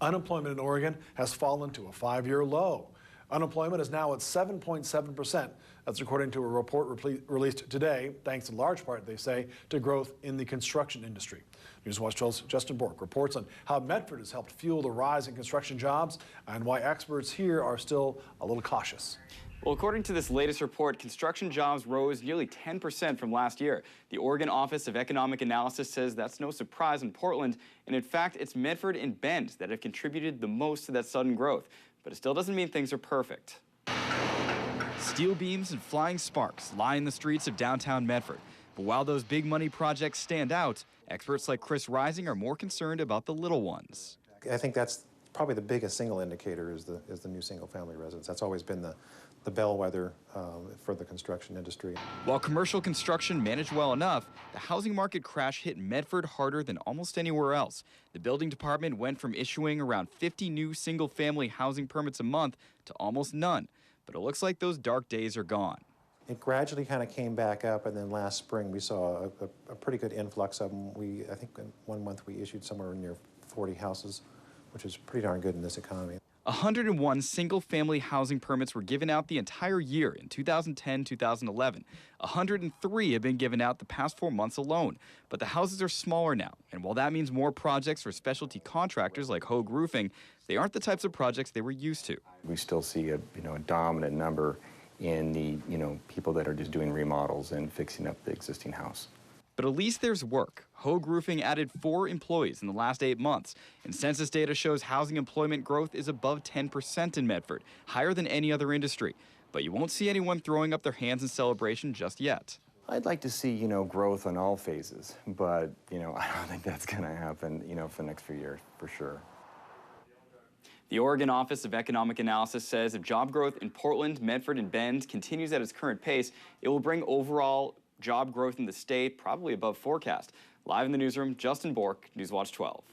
Unemployment in Oregon has fallen to a 5-year low. Unemployment is now at 7.7%. That's according to a report released today, thanks in large part, they say, to growth in the construction industry. Newswatch 12's Justin Bork reports on how Medford has helped fuel the rise in construction jobs and why experts here are still a little cautious. Well, according to this latest report, construction jobs rose nearly 10% from last year. The Oregon Office of Economic Analysis says that's no surprise in Portland, and in fact, it's Medford and Bend that have contributed the most to that sudden growth. But it still doesn't mean things are perfect. Steel beams and flying sparks line the streets of downtown Medford. But while those big money projects stand out, experts like Chris Rising are more concerned about the little ones. I think that's probably the biggest single indicator is the new single-family residence. That's always been the bellwether for the construction industry. While commercial construction managed well enough, the housing market crash hit Medford harder than almost anywhere else. The building department went from issuing around 50 new single-family housing permits a month to almost none. But it looks like those dark days are gone. It gradually kind of came back up, and then last spring we saw a pretty good influx of them. I think in 1 month we issued somewhere near 40 houses, which is pretty darn good in this economy. 101 single-family housing permits were given out the entire year in 2010-2011. 103 have been given out the past 4 months alone. But the houses are smaller now, and while that means more projects for specialty contractors like Hogue Roofing, they aren't the types of projects they were used to. We still see a dominant number in the people that are just doing remodels and fixing up the existing house. But at least there's work. Hogue Roofing added 4 employees in the last 8 months, and census data shows housing employment growth is above 10% in Medford, higher than any other industry. But you won't see anyone throwing up their hands in celebration just yet. I'd like to see, growth on all phases, but, I don't think that's going to happen, for the next few years, for sure. The Oregon Office of Economic Analysis says if job growth in Portland, Medford, and Bend continues at its current pace, it will bring overall job growth in the state probably above forecast. Live in the newsroom, Justin Bork, Newswatch 12.